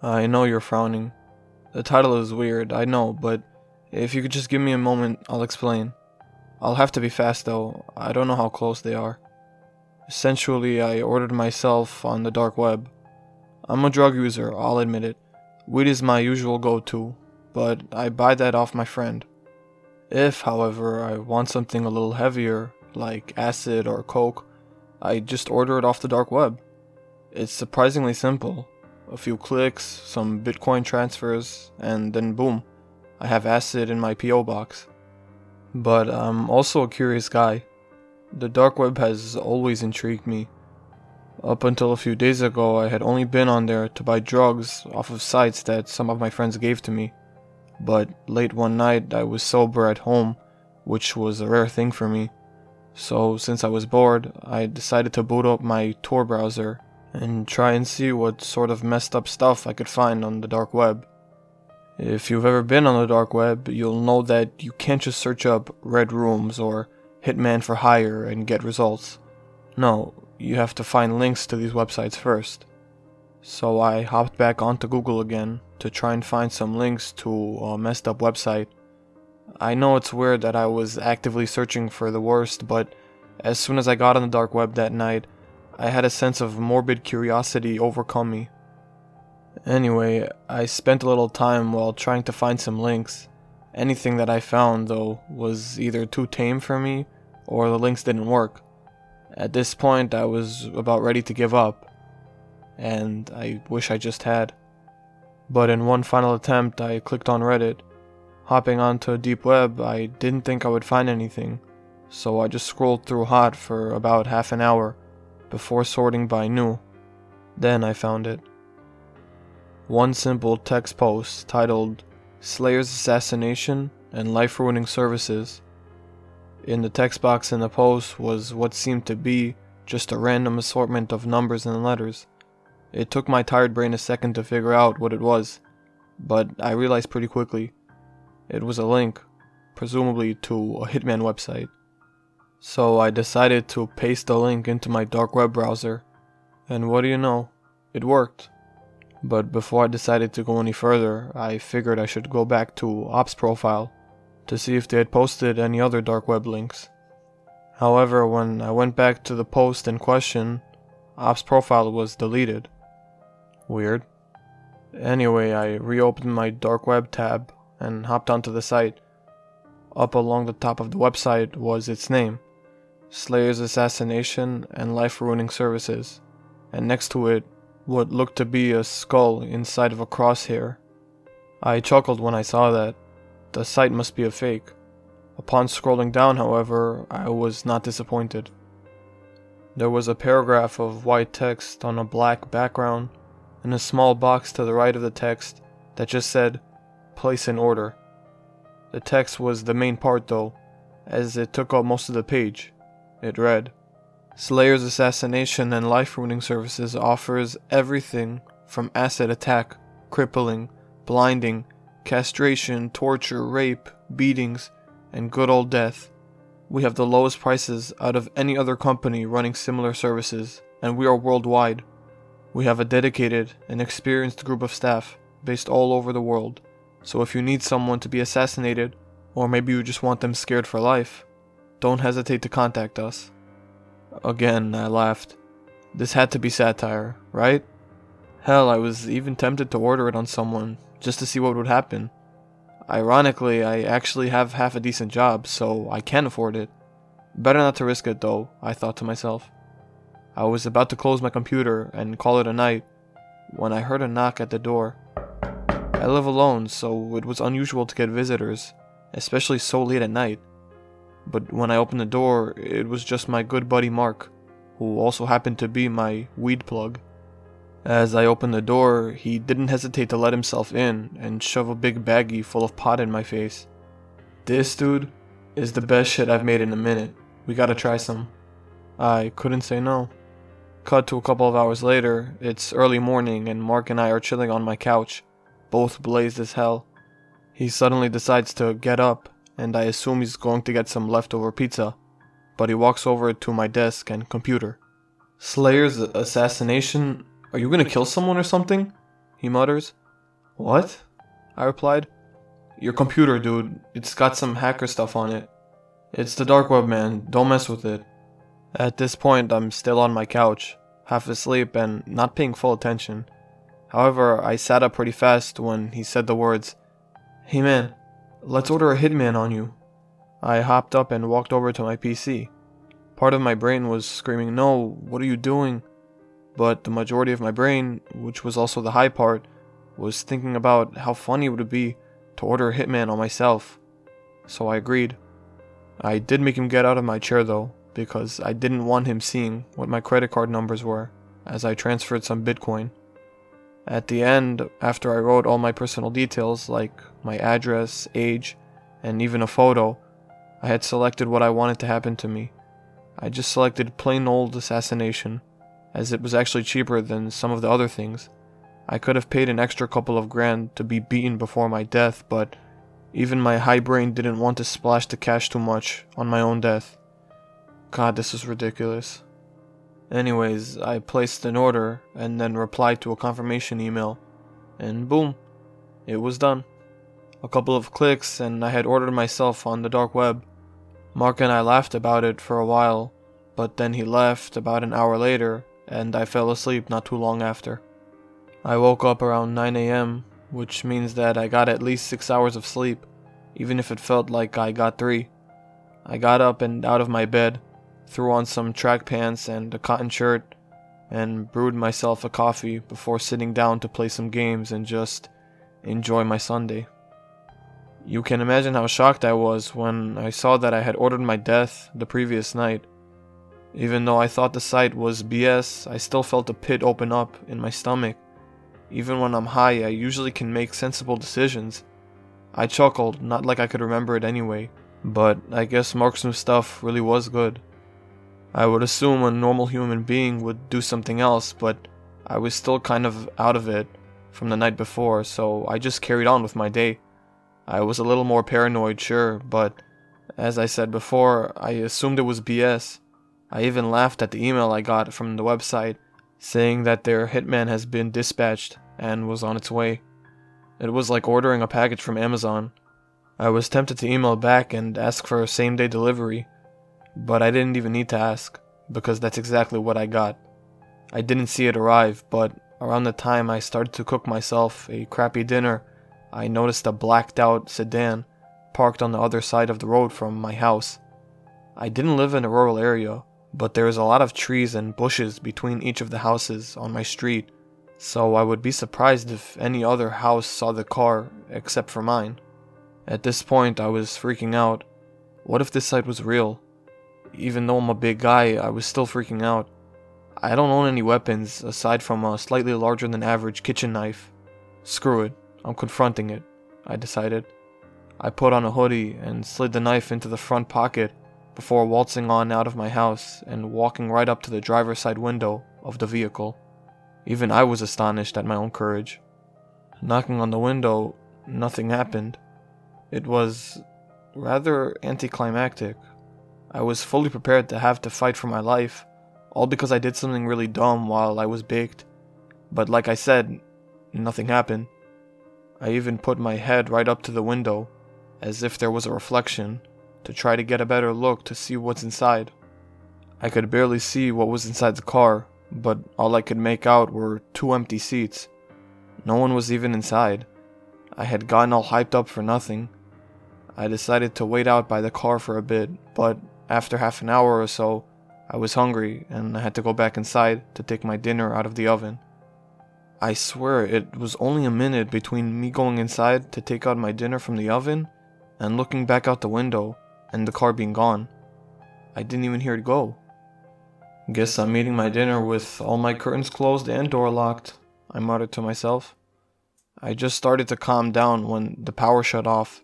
I know you're frowning. The title is weird, I know, but if you could just give me a moment, I'll explain. I'll have to be fast though, I don't know how close they are. Essentially, I ordered myself on the dark web. I'm a drug user, I'll admit it. Weed is my usual go-to, but I buy that off my friend. If, however, I want something a little heavier, like acid or coke, I just order it off the dark web. It's surprisingly simple. A few clicks, some Bitcoin transfers, and then boom, I have acid in my PO box. But I'm also a curious guy. The dark web has always intrigued me. Up until a few days ago, I had only been on there to buy drugs off of sites that some of my friends gave to me. But late one night, I was sober at home, which was a rare thing for me. So since I was bored, I decided to boot up my Tor browser and try and see what sort of messed up stuff I could find on the dark web. If you've ever been on the dark web, you'll know that you can't just search up red rooms or hitman for hire and get results. No, you have to find links to these websites first. So I hopped back onto Google again to try and find some links to a messed up website. I know it's weird that I was actively searching for the worst, but as soon as I got on the dark web that night, I had a sense of morbid curiosity overcome me. Anyway, I spent a little time while trying to find some links. Anything that I found, though, was either too tame for me, or the links didn't work. At this point, I was about ready to give up, and I wish I just had. But in one final attempt, I clicked on Reddit. Hopping onto a deep web, I didn't think I would find anything, so I just scrolled through hot for about half an hour, before sorting by new. Then I found it. One simple text post titled Slayer's Assassination and Life-Ruining Services. In the text box in the post was what seemed to be just a random assortment of numbers and letters. It took my tired brain a second to figure out what it was, but I realized pretty quickly. It was a link, presumably to a Hitman website. So I decided to paste the link into my dark web browser, and what do you know, it worked. But before I decided to go any further, I figured I should go back to Ops Profile to see if they had posted any other dark web links. However, when I went back to the post in question, Ops Profile was deleted. Weird. Anyway, I reopened my dark web tab and hopped onto the site. Up along the top of the website was its name, Slayer's Assassination and Life-Ruining Services, and next to it, what looked to be a skull inside of a crosshair. I chuckled when I saw that. The site must be a fake. Upon scrolling down, however, I was not disappointed. There was a paragraph of white text on a black background, and a small box to the right of the text that just said, Place an order. The text was the main part though, as it took up most of the page. It read, Slayer's Assassination and Life-Ruining Services offers everything from acid attack, crippling, blinding, castration, torture, rape, beatings, and good old death. We have the lowest prices out of any other company running similar services, and we are worldwide. We have a dedicated and experienced group of staff based all over the world, so if you need someone to be assassinated, or maybe you just want them scared for life, don't hesitate to contact us. Again, I laughed. This had to be satire, right? Hell, I was even tempted to order it on someone, just to see what would happen. Ironically, I actually have half a decent job, so I can afford it. Better not to risk it though, I thought to myself. I was about to close my computer and call it a night, when I heard a knock at the door. I live alone, so it was unusual to get visitors, especially so late at night. But when I opened the door, it was just my good buddy Mark, who also happened to be my weed plug. As I opened the door, he didn't hesitate to let himself in and shove a big baggie full of pot in my face. This, dude, is the best shit I've made in a minute. We gotta try some. I couldn't say no. Cut to a couple of hours later, it's early morning and Mark and I are chilling on my couch, both blazed as hell. He suddenly decides to get up, and I assume he's going to get some leftover pizza, but he walks over to my desk and computer. Slayer's Assassination? Are you gonna kill someone or something? he mutters. What? I replied. Your computer, dude. It's got some hacker stuff on it. It's the dark web, man. Don't mess with it. At this point, I'm still on my couch, half asleep and not paying full attention. However, I sat up pretty fast when he said the words, "Hey man, let's order a hitman on you." I hopped up and walked over to my PC. Part of my brain was screaming, "No, what are you doing?" But the majority of my brain, which was also the high part, was thinking about how funny it would be to order a hitman on myself. So I agreed. I did make him get out of my chair though, because I didn't want him seeing what my credit card numbers were, as I transferred some Bitcoin. At the end, after I wrote all my personal details like my address, age, and even a photo, I had selected what I wanted to happen to me. I just selected plain old assassination, as it was actually cheaper than some of the other things. I could have paid an extra couple of grand to be beaten before my death, but even my high brain didn't want to splash the cash too much on my own death. God, this is ridiculous. Anyways, I placed an order and then replied to a confirmation email, and boom, it was done. A couple of clicks and I had ordered myself on the dark web. Mark and I laughed about it for a while, but then he left about an hour later and I fell asleep not too long after. I woke up around 9 a.m., which means that I got at least 6 hours of sleep, even if it felt like I got 3. I got up and out of my bed, threw on some track pants and a cotton shirt, and brewed myself a coffee before sitting down to play some games and just enjoy my Sunday. You can imagine how shocked I was when I saw that I had ordered my death the previous night. Even though I thought the site was BS, I still felt a pit open up in my stomach. Even when I'm high, I usually can make sensible decisions. I chuckled, not like I could remember it anyway, but I guess Mark's new stuff really was good. I would assume a normal human being would do something else, but I was still kind of out of it from the night before, so I just carried on with my day. I was a little more paranoid, sure, but as I said before, I assumed it was BS. I even laughed at the email I got from the website saying that their hitman has been dispatched and was on its way. It was like ordering a package from Amazon. I was tempted to email back and ask for a same-day delivery, but I didn't even need to ask, because that's exactly what I got. I didn't see it arrive, but around the time I started to cook myself a crappy dinner, I noticed a blacked-out sedan parked on the other side of the road from my house. I didn't live in a rural area, but there is a lot of trees and bushes between each of the houses on my street, so I would be surprised if any other house saw the car except for mine. At this point, I was freaking out. What if this site was real? Even though I'm a big guy, I was still freaking out. I don't own any weapons aside from a slightly larger than average kitchen knife. Screw it, I'm confronting it, I decided. I put on a hoodie and slid the knife into the front pocket before waltzing on out of my house and walking right up to the driver's side window of the vehicle. Even I was astonished at my own courage. Knocking on the window, nothing happened. It was rather anticlimactic. I was fully prepared to have to fight for my life, all because I did something really dumb while I was baked. But like I said, nothing happened. I even put my head right up to the window, as if there was a reflection, to try to get a better look to see what's inside. I could barely see what was inside the car, but all I could make out were 2 empty seats. No one was even inside. I had gotten all hyped up for nothing. I decided to wait out by the car for a bit, but after half an hour or so, I was hungry and I had to go back inside to take my dinner out of the oven. I swear it was only a minute between me going inside to take out my dinner from the oven and looking back out the window and the car being gone. I didn't even hear it go. Guess I'm eating my dinner with all my curtains closed and door locked, I muttered to myself. I just started to calm down when the power shut off.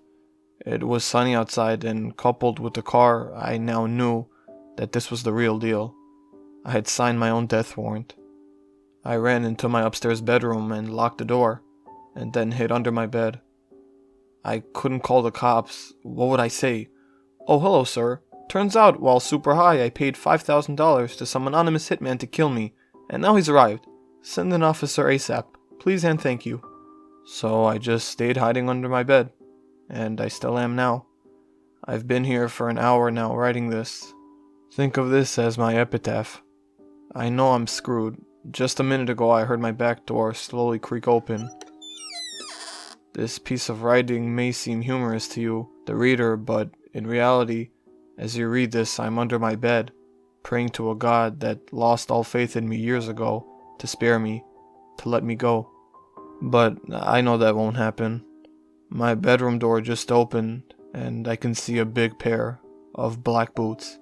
It was sunny outside, and coupled with the car, I now knew that this was the real deal. I had signed my own death warrant. I ran into my upstairs bedroom and locked the door, and then hid under my bed. I couldn't call the cops. What would I say? "Oh, hello, sir. Turns out, while super high, I paid $5,000 to some anonymous hitman to kill me, and now he's arrived. Send an officer ASAP." Please and thank you. So I just stayed hiding under my bed, and I still am now. I've been here for an hour now writing this. Think of this as my epitaph. I know I'm screwed. Just a minute ago I heard my back door slowly creak open. This piece of writing may seem humorous to you, the reader, but in reality, as you read this, I'm under my bed, praying to a God that lost all faith in me years ago to spare me, to let me go. But I know that won't happen. My bedroom door just opened, and I can see a big pair of black boots.